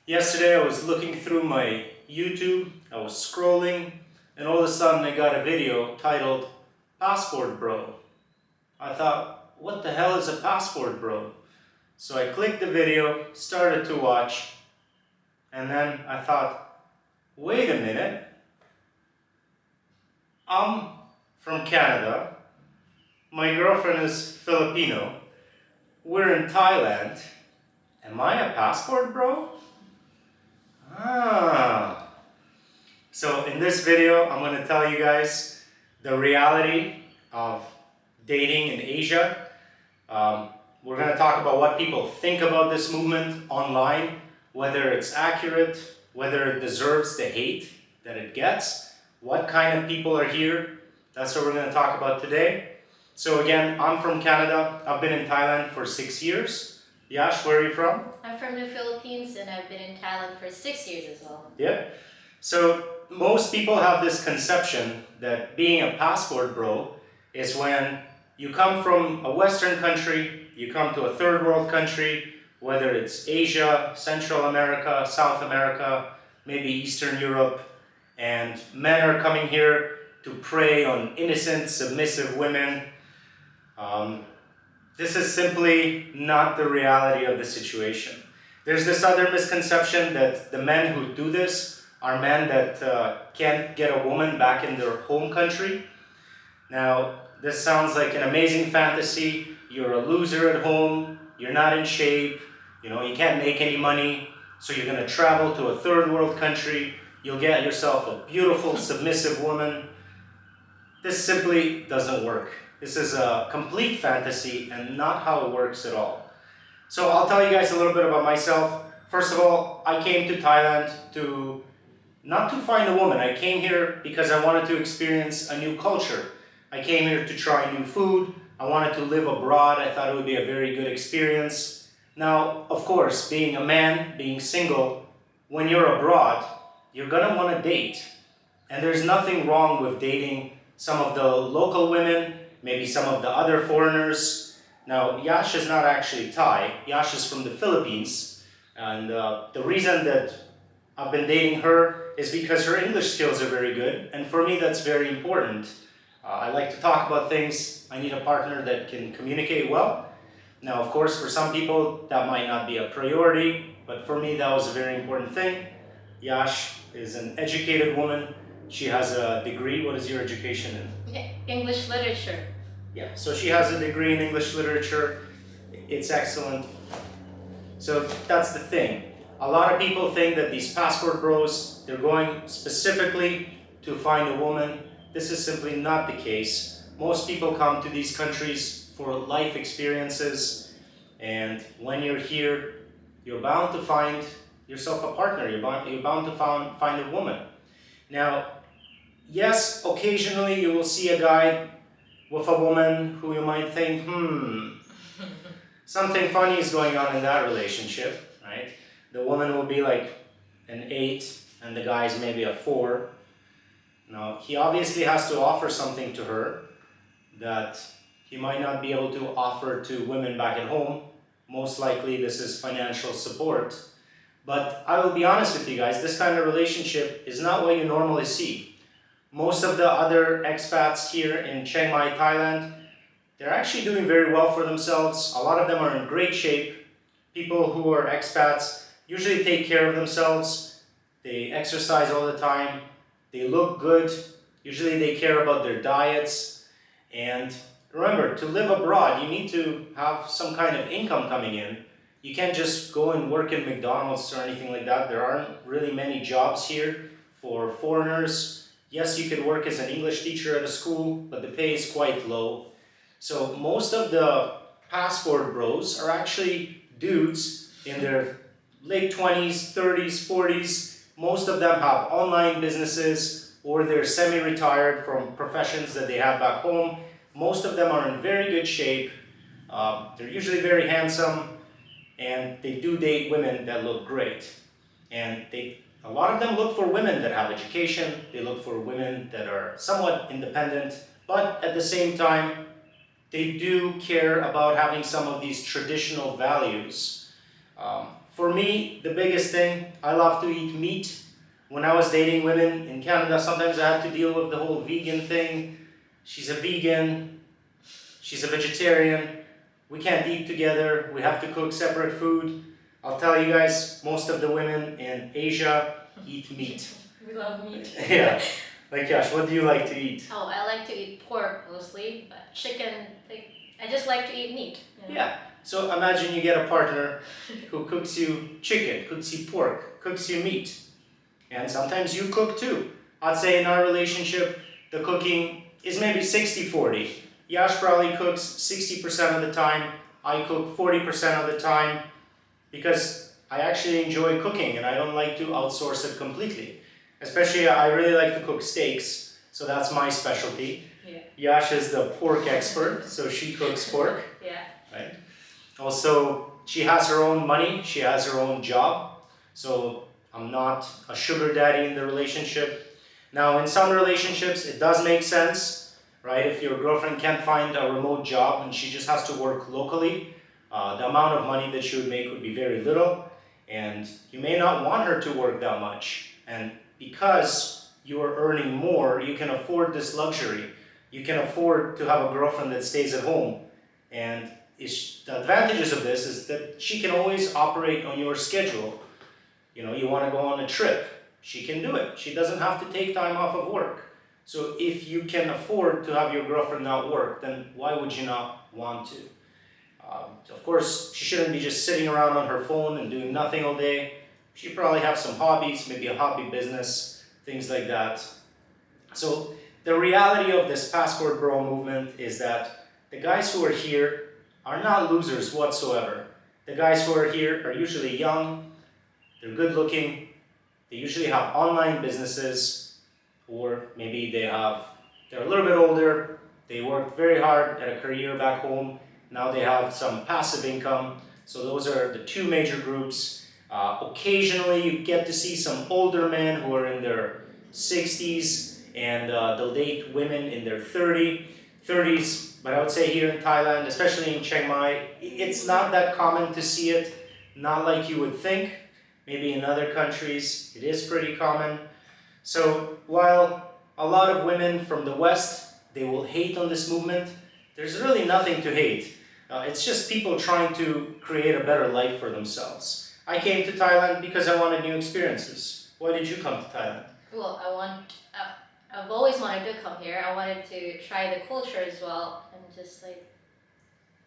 Yesterday I was looking through my YouTube, I was scrolling, and all of a sudden I got a video titled Passport Bro. I thought, what the hell is a passport bro? So I clicked the video, started to watch, and then I thought, wait a minute, I'm from Canada, my girlfriend is Filipino, we're in Thailand, am I a passport bro? Ah. So in this video, I'm going to tell you guys the reality of dating in Asia. We're going to talk about what people think about this movement online, whether it's accurate, whether it deserves the hate that it gets, what kind of people are here. That's what we're going to talk about today. So again, I'm from Canada. I've been in Thailand for 6 years. Yash, where are you from? I'm from the Philippines and I've been in Thailand for 6 years as well. Yeah. So most people have this conception that being a passport bro is when you come from a Western country, you come to a third world country, whether it's Asia, Central America, South America, maybe Eastern Europe, and men are coming here to prey on innocent, submissive women. This is simply not the reality of the situation. There's this other misconception that the men who do this are men that can't get a woman back in their home country. Now, this sounds like an amazing fantasy. You're a loser at home, you're not in shape, you can't make any money, so you're going to travel to a third world country, you'll get yourself a beautiful, submissive woman. This simply doesn't work. This is a complete fantasy and not how it works at all. So I'll tell you guys a little bit about myself. First of all, I came to Thailand not to find a woman. I came here because I wanted to experience a new culture. I came here to try new food. I wanted to live abroad. I thought it would be a very good experience. Now, of course, being a man, being single, when you're abroad, you're gonna want to date. And there's nothing wrong with dating some of the local women, maybe some of the other foreigners. Now, Yash is not actually Thai. Yash is from the Philippines. And the reason that I've been dating her is because her English skills are very good. And for me, that's very important. I like to talk about things. I need a partner that can communicate well. Now, of course, for some people, that might not be a priority. But for me, that was a very important thing. Yash is an educated woman. She has a degree. What is your education in? Yeah, English literature. Yeah, so she has a degree in English literature. It's excellent. So that's the thing. A lot of people think that these passport bros, they're going specifically to find a woman. This is simply not the case. Most people come to these countries for life experiences, and when you're here, you're bound to find yourself a partner. You're bound to find a woman. Now, yes, occasionally you will see a guy with a woman who you might think, something funny is going on in that relationship, right? The woman will be like an 8 and the guy's maybe a 4. Now, he obviously has to offer something to her that he might not be able to offer to women back at home. Most likely this is financial support. But I will be honest with you guys, this kind of relationship is not what you normally see. Most of the other expats here in Chiang Mai, Thailand, they're actually doing very well for themselves. A lot of them are in great shape. People who are expats usually take care of themselves. They exercise all the time. They look good. Usually they care about their diets. And remember, to live abroad, you need to have some kind of income coming in. You can't just go and work in McDonald's or anything like that. There aren't really many jobs here for foreigners. Yes, you could work as an English teacher at a school, but the pay is quite low. So most of the passport bros are actually dudes in their late 20s, 30s, 40s. Most of them have online businesses or they're semi-retired from professions that they have back home. Most of them are in very good shape. They're usually very handsome and they do date women that look great. And a lot of them look for women that have education. They look for women that are somewhat independent, but at the same time, they do care about having some of these traditional values. For me, the biggest thing, I love to eat meat. When I was dating women in Canada, sometimes I had to deal with the whole vegan thing. She's a vegan, she's a vegetarian. We can't eat together, we have to cook separate food. I'll tell you guys, most of the women in Asia eat meat. We love meat. Yeah. Like Yash, what do you like to eat? Oh, I like to eat pork mostly, but chicken, like, I just like to eat meat. You know? Yeah. So imagine you get a partner who cooks you chicken, cooks you pork, cooks you meat. And sometimes you cook too. I'd say in our relationship, the cooking is maybe 60-40. Yash probably cooks 60% of the time, I cook 40% of the time, because I actually enjoy cooking and I don't like to outsource it completely. Especially, I really like to cook steaks, so that's my specialty. Yeah. Yash is the pork expert, so she cooks pork. Yeah. Right? Also, she has her own money, she has her own job, so I'm not a sugar daddy in the relationship. Now, in some relationships, it does make sense, right? If your girlfriend can't find a remote job and she just has to work locally, the amount of money that she would make would be very little, and you may not want her to work that much. And because you are earning more, you can afford this luxury. You can afford to have a girlfriend that stays at home. And the advantages of this is that she can always operate on your schedule. You know, you want to go on a trip, she can do it. She doesn't have to take time off of work. So if you can afford to have your girlfriend not work, then why would you not want to? Of course, she shouldn't be just sitting around on her phone and doing nothing all day. She probably have some hobbies, maybe a hobby business, things like that. So the reality of this passport bro movement is that the guys who are here are not losers whatsoever. The guys who are here are usually young, they're good looking, they usually have online businesses, or maybe they're a little bit older, they worked very hard at a career back home, now they have some passive income. So those are the two major groups. Occasionally you get to see some older men who are in their 60s and they'll date women in their 30s. But I would say here in Thailand, especially in Chiang Mai, it's not that common to see it, not like you would think. Maybe in other countries it is pretty common. So while a lot of women from the West, they will hate on this movement, there's really nothing to hate. It's just people trying to create a better life for themselves. I came to Thailand because I wanted new experiences. Why did you come to Thailand? Well, I've always wanted to come here. I wanted to try the culture as well and just like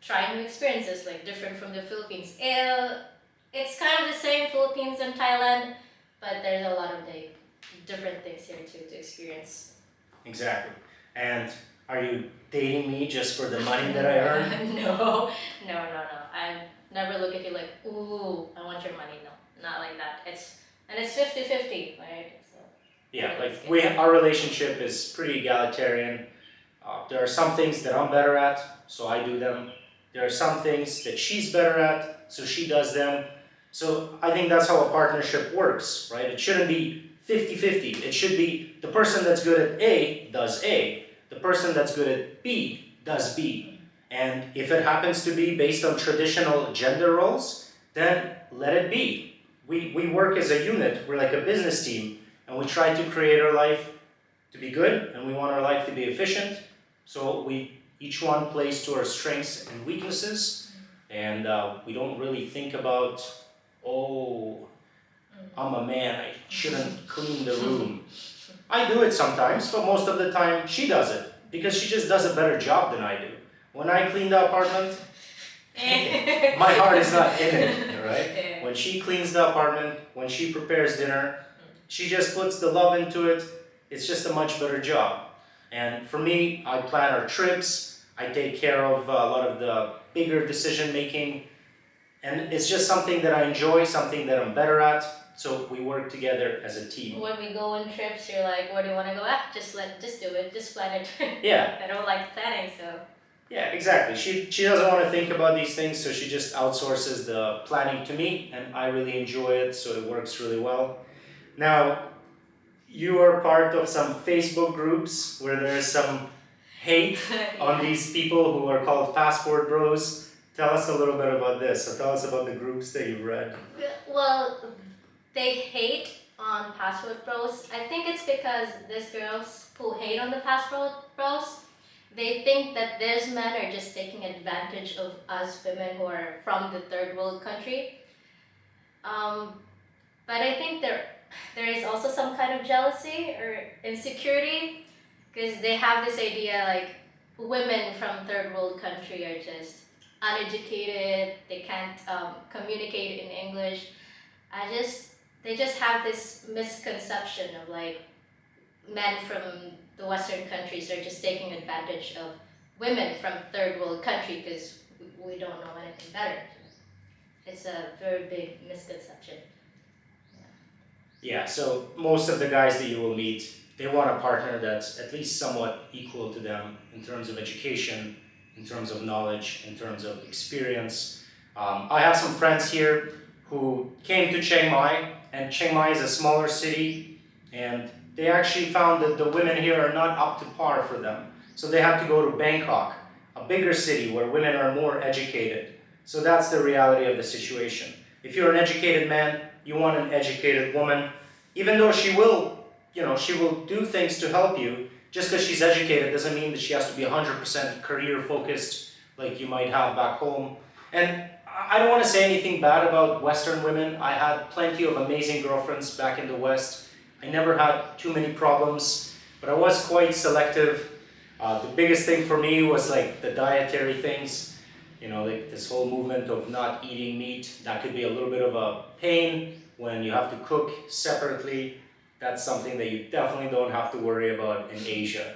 try new experiences, like different from the Philippines. It's kind of the same Philippines and Thailand, but there's a lot of like different things here too to experience. Exactly. And are you dating me just for the money that I earn? No. I never look at you like, ooh, I want your money. No, not like that. It's 50-50, right? So, Yeah, like our relationship is pretty egalitarian. There are some things that I'm better at, so I do them. There are some things that she's better at, so she does them. So I think that's how a partnership works, right? It shouldn't be 50-50. It should be the person that's good at A does A. The person that's good at B does B. And if it happens to be based on traditional gender roles, then let it be. We work as a unit. We're like a business team, and we try to create our life to be good, and we want our life to be efficient. So we each one plays to our strengths and weaknesses, and we don't really think about, oh, I'm a man, I shouldn't clean the room. I do it sometimes, but most of the time she does it, because she just does a better job than I do. When I clean the apartment, my heart is not in it, right? Yeah. When she cleans the apartment, when she prepares dinner, she just puts the love into it. It's just a much better job. And for me, I plan our trips, I take care of a lot of the bigger decision making, and it's just something that I enjoy, something that I'm better at, so we work together as a team. When we go on trips, you're like, where do you want to go? Just do it, just plan it. Yeah. I don't like planning, so. Yeah, exactly. She doesn't want to think about these things, so she just outsources the planning to me, and I really enjoy it, so it works really well. Now, you are part of some Facebook groups where there's some hate on these people who are called passport bros. Tell us a little bit about this. So tell us about the groups that you've read. Well, they hate on passport bros. I think it's because these girls who hate on the passport bros, they think that these men are just taking advantage of us women who are from the third world country. Um, but I think there is also some kind of jealousy or insecurity because they have this idea like women from third world country are just uneducated. They can't communicate in English. They just have this misconception of like men from the Western countries are just taking advantage of women from third world country because we don't know anything better. It's a very big misconception. Yeah, so most of the guys that you will meet, they want a partner that's at least somewhat equal to them in terms of education, in terms of knowledge, in terms of experience. I have some friends here who came to Chiang Mai, and Chiang Mai is a smaller city, and they actually found that the women here are not up to par for them. So they have to go to Bangkok, a bigger city where women are more educated. So that's the reality of the situation. If you're an educated man, you want an educated woman, even though she will, she will do things to help you. Just because she's educated doesn't mean that she has to be 100% career focused like you might have back home. And I don't want to say anything bad about Western women. I had plenty of amazing girlfriends back in the West. I never had too many problems, but I was quite selective. The biggest thing for me was like the dietary things. Like this whole movement of not eating meat, that could be a little bit of a pain when you have to cook separately. That's something that you definitely don't have to worry about in Asia.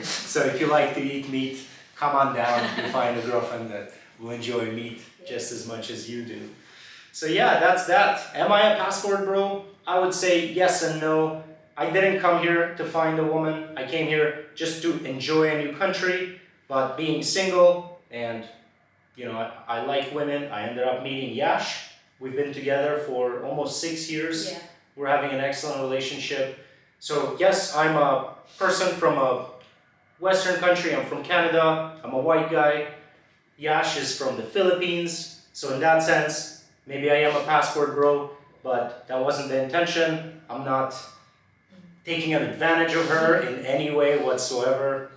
So if you like to eat meat, come on down. You'll find a girlfriend that will enjoy meat just as much as you do. So yeah, that's that. Am I a passport bro? I would say yes and no. I didn't come here to find a woman. I came here just to enjoy a new country, but being single and I like women. I ended up meeting Yash. We've been together for almost 6 years. Yeah. We're having an excellent relationship. So yes, I'm a person from a Western country. I'm from Canada. I'm a white guy. Yash is from the Philippines. So in that sense, maybe I am a passport bro, but that wasn't the intention. I'm not taking advantage of her in any way whatsoever.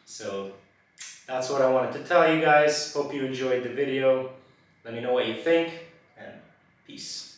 So that's what I wanted to tell you guys. Hope you enjoyed the video. Let me know what you think, and peace.